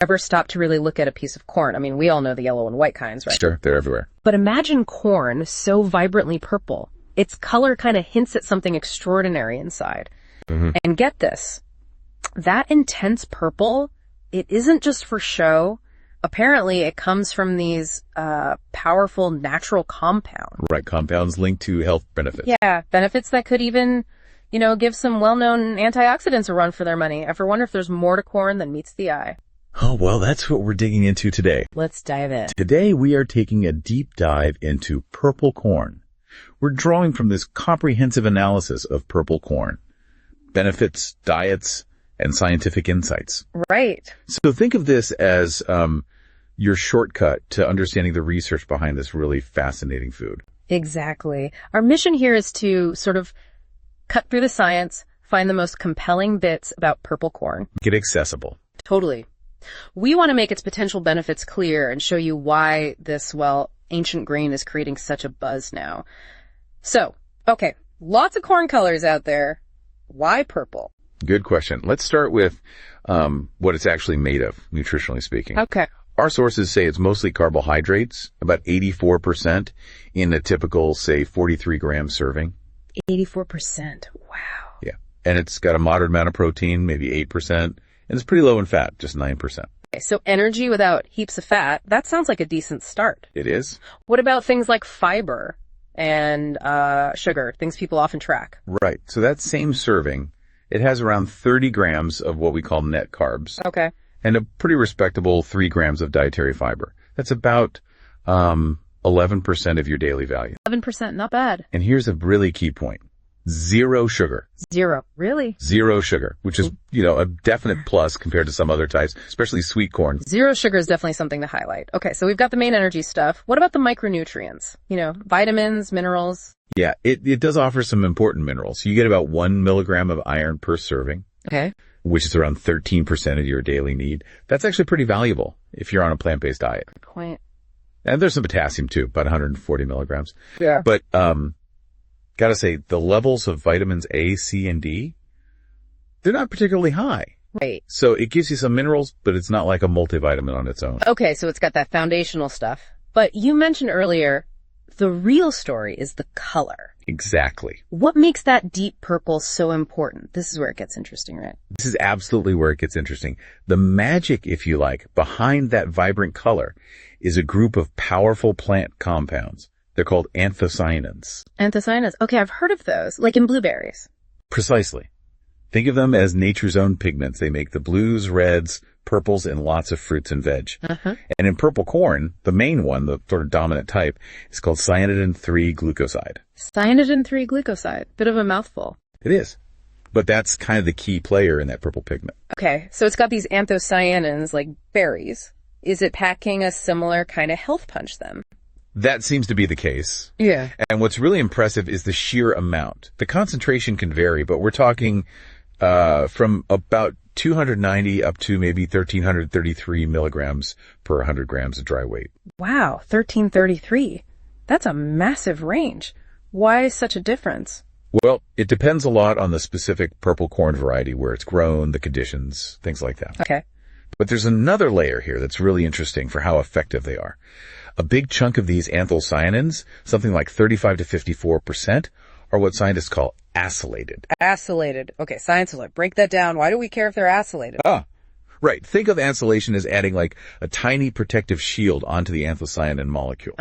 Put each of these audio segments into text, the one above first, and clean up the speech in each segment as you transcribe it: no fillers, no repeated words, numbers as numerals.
Ever stop to really look at a piece of corn? I mean, we all know the yellow and white kinds, right? Sure, they're everywhere. But imagine corn so vibrantly purple. Its color kind of hints at something extraordinary inside. Mm-hmm. And get this, that intense purple, it isn't just for show. Apparently, it comes from these powerful natural compounds. Right, compounds linked to health benefits. Yeah, benefits that could even, give some well-known antioxidants a run for their money. I ever wonder if there's more to corn than meets the eye. Oh, well, that's what we're digging into today. Let's dive in. Today, we are taking a deep dive into purple corn. We're drawing from this comprehensive analysis of purple corn, benefits, diets, and scientific insights. Right. So think of this as your shortcut to understanding the research behind this really fascinating food. Exactly. Our mission here is to sort of cut through the science, find the most compelling bits about purple corn. Get accessible. Totally. We want to make its potential benefits clear and show you why this, ancient grain is creating such a buzz now. So, okay, lots of corn colors out there. Why purple? Good question. Let's start with what it's actually made of, nutritionally speaking. Okay. Our sources say it's mostly carbohydrates, about 84% in a typical, say, 43-gram serving. 84%. Wow. Yeah. And it's got a moderate amount of protein, maybe 8%. And it's pretty low in fat, just 9%. Okay, so energy without heaps of fat, that sounds like a decent start. It is. What about things like fiber and sugar, things people often track? Right. So that same serving, it has around 30 grams of what we call net carbs. Okay. And a pretty respectable 3 grams of dietary fiber. That's about 11% of your daily value. 11%, not bad. And here's a really key point. 0 sugar. 0. Really? 0 sugar, which is, a definite plus compared to some other types, especially sweet corn. 0 sugar is definitely something to highlight. Okay, so we've got the main energy stuff. What about the micronutrients? Vitamins, minerals? Yeah, it does offer some important minerals. You get about 1 milligram of iron per serving. Okay. Which is around 13% of your daily need. That's actually pretty valuable if you're on a plant-based diet. Good point. And there's some potassium too, about 140 milligrams. Yeah. But, gotta say, the levels of vitamins A, C, and D, they're not particularly high. Right. So it gives you some minerals, but it's not like a multivitamin on its own. Okay, so it's got that foundational stuff. But you mentioned earlier, the real story is the color. Exactly. What makes that deep purple so important? This is where it gets interesting, right? This is absolutely where it gets interesting. The magic, if you like, behind that vibrant color is a group of powerful plant compounds. They're called anthocyanins. Anthocyanins. Okay, I've heard of those, like in blueberries. Precisely. Think of them as nature's own pigments. They make the blues, reds, purples, and lots of fruits and veg. Uh-huh. And in purple corn, the main one, the sort of dominant type, is called Cyanidin 3 glucoside. Cyanidin 3 glucoside. Bit of a mouthful. It is. But that's kind of the key player in that purple pigment. Okay, so it's got these anthocyanins, like berries. Is it packing a similar kind of health punch then? That seems to be the case. Yeah. And what's really impressive is the sheer amount. The concentration can vary, but we're talking from about 290 up to maybe 1,333 milligrams per 100 grams of dry weight. Wow, 1,333. That's a massive range. Why such a difference? Well, it depends a lot on the specific purple corn variety, where it's grown, the conditions, things like that. Okay. But there's another layer here that's really interesting for how effective they are. A big chunk of these anthocyanins, something like 35 to 54%, are what scientists call acylated. Acylated. Okay, science is like, break that down. Why do we care if they're acylated? Right. Think of acylation as adding like a tiny protective shield onto the anthocyanin molecule.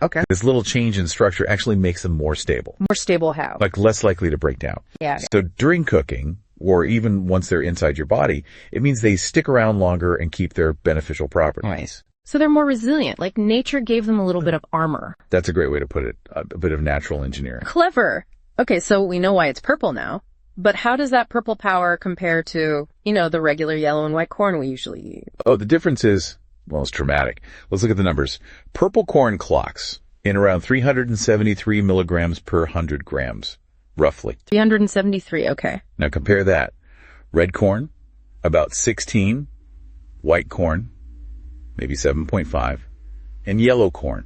Okay. This little change in structure actually makes them more stable. More stable how? Like less likely to break down. Yeah. So during cooking, or even once they're inside your body, it means they stick around longer and keep their beneficial properties. Nice. So they're more resilient, like nature gave them a little bit of armor. That's a great way to put it, a bit of natural engineering. Clever. Okay, so we know why it's purple now, but how does that purple power compare to, the regular yellow and white corn we usually eat? Oh, the difference is, well, it's dramatic. Let's look at the numbers. Purple corn clocks in around 373 milligrams per 100 grams, roughly. 373, okay. Now compare that. Red corn, about 16. White corn, maybe 7.5. And yellow corn,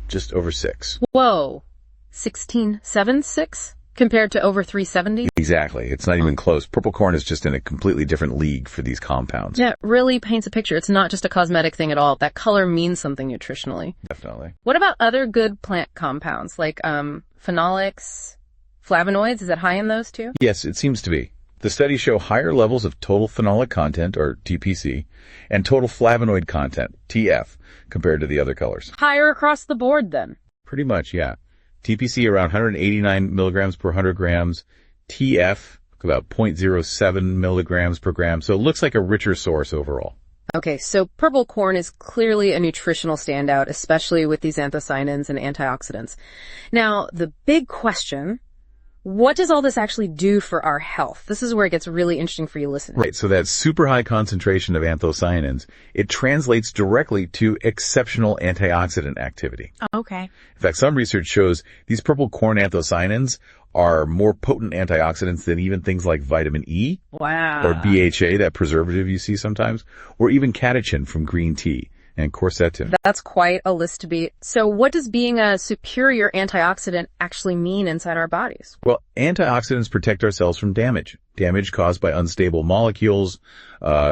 just over 6. Whoa. 16, 7, 6? Compared to over 370? Exactly. It's not even close. Purple corn is just in a completely different league for these compounds. Yeah, it really paints a picture. It's not just a cosmetic thing at all. That color means something nutritionally. Definitely. What about other good plant compounds like phenolics, flavonoids? Is it high in those too? Yes, it seems to be. The studies show higher levels of total phenolic content, or TPC, and total flavonoid content, TF, compared to the other colors. Higher across the board then. Pretty much, yeah. TPC around 189 milligrams per 100 grams. TF about 0.07 milligrams per gram. So it looks like a richer source overall. Okay, so purple corn is clearly a nutritional standout, especially with these anthocyanins and antioxidants. Now, the big question, what does all this actually do for our health? This is where it gets really interesting for you listeners. Right, so that super high concentration of anthocyanins, it translates directly to exceptional antioxidant activity. Okay. In fact, some research shows these purple corn anthocyanins are more potent antioxidants than even things like vitamin E. Wow. Or BHA, that preservative you see sometimes, or even catechin from green tea and quercetin. That's quite a list to beat. So what does being a superior antioxidant actually mean inside our bodies? Well, antioxidants protect our cells from damage. Damage caused by unstable molecules,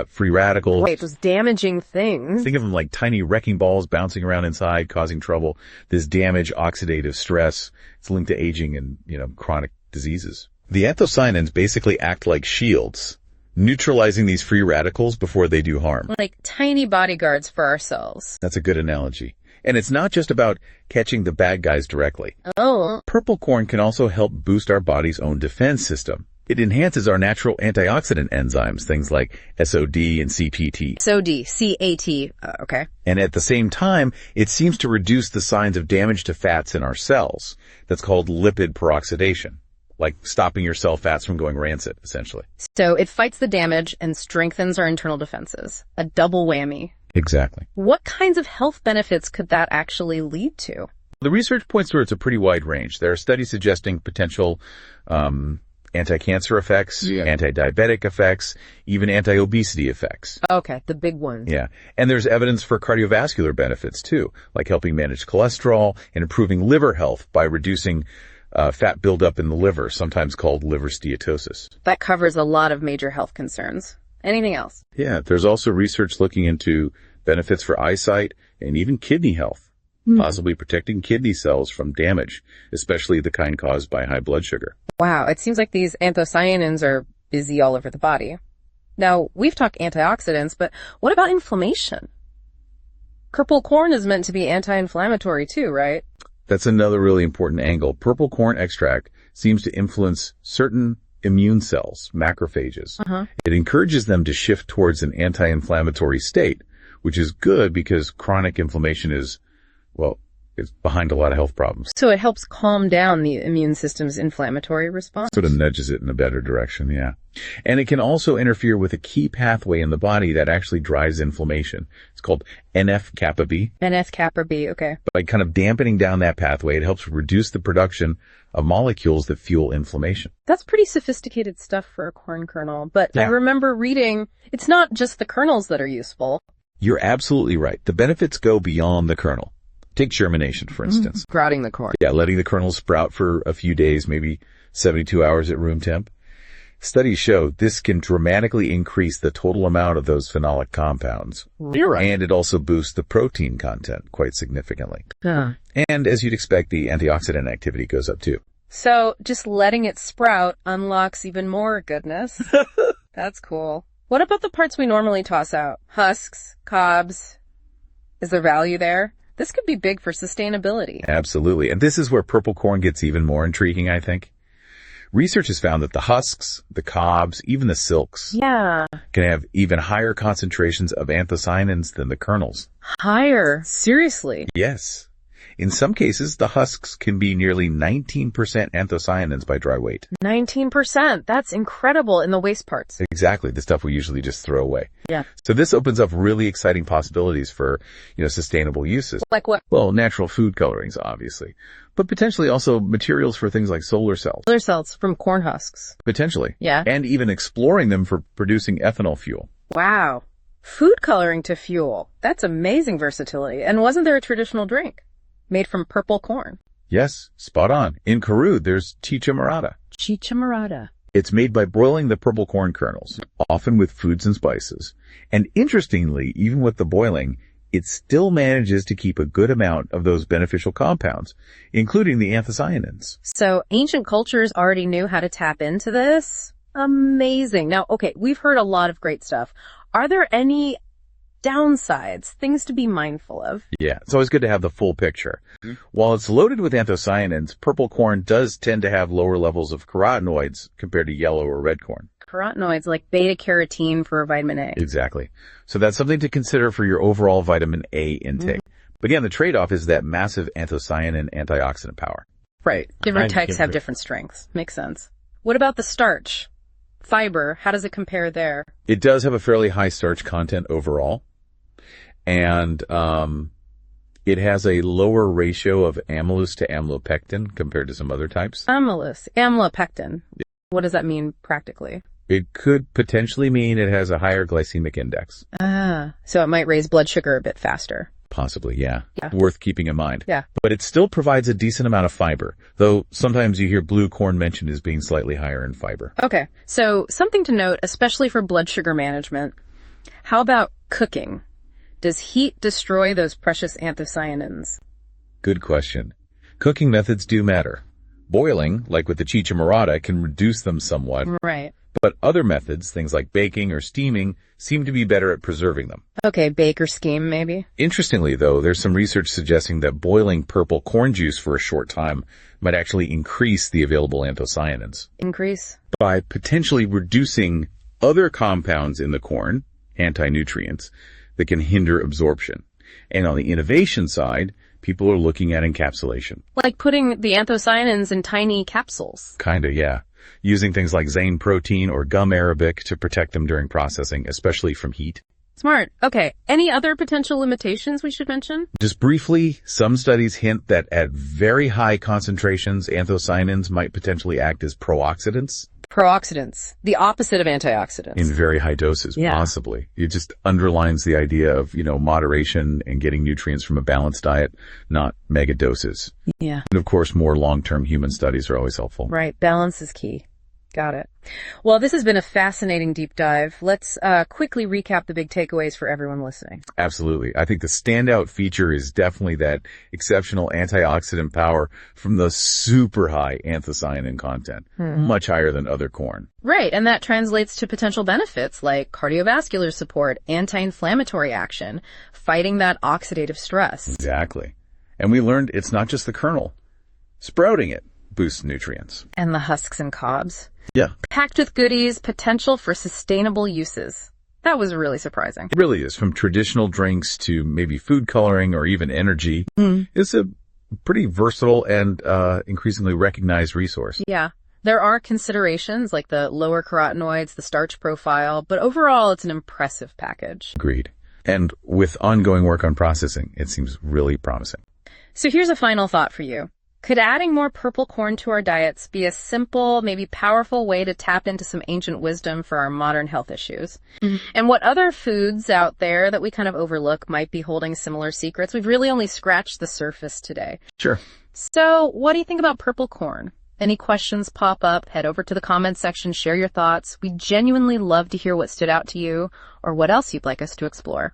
free radicals. Wait, those damaging things. Think of them like tiny wrecking balls bouncing around inside, causing trouble. This damage, oxidative stress, it's linked to aging and, chronic diseases. The anthocyanins basically act like shields, neutralizing these free radicals before they do harm. Like tiny bodyguards for our cells. That's a good analogy. And it's not just about catching the bad guys directly. Oh. Purple corn can also help boost our body's own defense system. It enhances our natural antioxidant enzymes, things like SOD and CPT. SOD, C-A-T, okay. And at the same time, it seems to reduce the signs of damage to fats in our cells. That's called lipid peroxidation, like stopping your cell fats from going rancid, essentially. So it fights the damage and strengthens our internal defenses. A double whammy. Exactly. What kinds of health benefits could that actually lead to? The research points towards a pretty wide range. There are studies suggesting potential anti-cancer effects, anti-diabetic effects, even anti-obesity effects. Okay, the big ones. Yeah. And there's evidence for cardiovascular benefits too, like helping manage cholesterol and improving liver health by reducing fat buildup in the liver, sometimes called liver steatosis. That covers a lot of major health concerns. Anything else? Yeah, there's also research looking into benefits for eyesight and even kidney health, possibly protecting kidney cells from damage, especially the kind caused by high blood sugar. Wow, it seems like these anthocyanins are busy all over the body. Now, we've talked antioxidants, but what about inflammation? Purple corn is meant to be anti-inflammatory too, right? That's another really important angle. Purple corn extract seems to influence certain immune cells, macrophages. It encourages them to shift towards an anti-inflammatory state, which is good because chronic inflammation is, it's behind a lot of health problems. So it helps calm down the immune system's inflammatory response. Sort of nudges it in a better direction, yeah. And it can also interfere with a key pathway in the body that actually drives inflammation. It's called NF-kappa B. NF-kappa B, okay. By kind of dampening down that pathway, it helps reduce the production of molecules that fuel inflammation. That's pretty sophisticated stuff for a corn kernel, but Yeah. I remember reading, it's not just the kernels that are useful. You're absolutely right. The benefits go beyond the kernel. Take germination, for instance. Sprouting the corn. Yeah, letting the kernels sprout for a few days, maybe 72 hours at room temp. Studies show this can dramatically increase the total amount of those phenolic compounds. You're right. And it also boosts the protein content quite significantly. Huh. And as you'd expect, the antioxidant activity goes up too. So just letting it sprout unlocks even more goodness. That's cool. What about the parts we normally toss out? Husks, cobs. Is there value there? This could be big for sustainability. Absolutely. And this is where purple corn gets even more intriguing, I think. Research has found that the husks, the cobs, even the silks can have even higher concentrations of anthocyanins than the kernels. Higher? Seriously? Yes. In some cases, the husks can be nearly 19% anthocyanins by dry weight. 19%. That's incredible in the waste parts. Exactly. The stuff we usually just throw away. Yeah. So this opens up really exciting possibilities for, sustainable uses. Like what? Well, natural food colorings, obviously, but potentially also materials for things like solar cells. Solar cells from corn husks. Potentially. Yeah. And even exploring them for producing ethanol fuel. Wow. Food coloring to fuel. That's amazing versatility. And wasn't there a traditional drink made from purple corn? Yes, spot on. In Peru, there's Chicha Morada. Chicha Morada. It's made by boiling the purple corn kernels, often with foods and spices. And interestingly, even with the boiling, it still manages to keep a good amount of those beneficial compounds, including the anthocyanins. So ancient cultures already knew how to tap into this? Amazing. Now, okay, we've heard a lot of great stuff. Are there any downsides, things to be mindful of? Yeah, it's always good to have the full picture. While it's loaded with anthocyanins, purple corn does tend to have lower levels of carotenoids compared to yellow or red corn. Carotenoids like beta-carotene for vitamin A. Exactly. So that's something to consider for your overall vitamin A intake. But again, the trade-off is that massive anthocyanin antioxidant power. Right. Different types have different strengths. Makes sense. What about the starch? Fiber, how does it compare there? It does have a fairly high starch content overall. And it has a lower ratio of amylose to amylopectin compared to some other types. Amylopectin. What does that mean practically? It could potentially mean it has a higher glycemic index. So it might raise blood sugar a bit faster. Possibly, yeah. Worth keeping in mind. Yeah. But it still provides a decent amount of fiber, though sometimes you hear blue corn mentioned as being slightly higher in fiber. Okay. So something to note, especially for blood sugar management. How about cooking? Does heat destroy those precious anthocyanins? Good question. Cooking methods do matter. Boiling, like with the Chicha Morada, can reduce them somewhat. Right. But other methods, things like baking or steaming, seem to be better at preserving them. Okay, bake or steam maybe? Interestingly, though, there's some research suggesting that boiling purple corn juice for a short time might actually increase the available anthocyanins. Increase? By potentially reducing other compounds in the corn, anti-nutrients, that can hinder absorption. And on the innovation side, people are looking at encapsulation. Like putting the anthocyanins in tiny capsules. Kinda, yeah. Using things like zein protein or gum arabic to protect them during processing, especially from heat. Smart. Okay. Any other potential limitations we should mention? Just briefly, some studies hint that at very high concentrations, anthocyanins might potentially act as pro-oxidants. Pro-oxidants. The opposite of antioxidants. In very high doses, possibly. It just underlines the idea of, moderation and getting nutrients from a balanced diet, not mega doses. Yeah. And of course, more long-term human studies are always helpful. Right. Balance is key. Got it. Well, this has been a fascinating deep dive. Let's quickly recap the big takeaways for everyone listening. Absolutely. I think the standout feature is definitely that exceptional antioxidant power from the super high anthocyanin content, much higher than other corn. Right, and that translates to potential benefits like cardiovascular support, anti-inflammatory action, fighting that oxidative stress. Exactly. And we learned it's not just the kernel. Sprouting it boosts nutrients. And the husks and cobs. Yeah. Packed with goodies, potential for sustainable uses. That was really surprising. It really is. From traditional drinks to maybe food coloring or even energy. It's a pretty versatile and increasingly recognized resource. Yeah. There are considerations like the lower carotenoids, the starch profile, but overall it's an impressive package. Agreed. And with ongoing work on processing, it seems really promising. So here's a final thought for you. Could adding more purple corn to our diets be a simple, maybe powerful way to tap into some ancient wisdom for our modern health issues? And what other foods out there that we kind of overlook might be holding similar secrets? We've really only scratched the surface today. Sure. So what do you think about purple corn? Any questions pop up, head over to the comments section, share your thoughts. We genuinely love to hear what stood out to you or what else you'd like us to explore.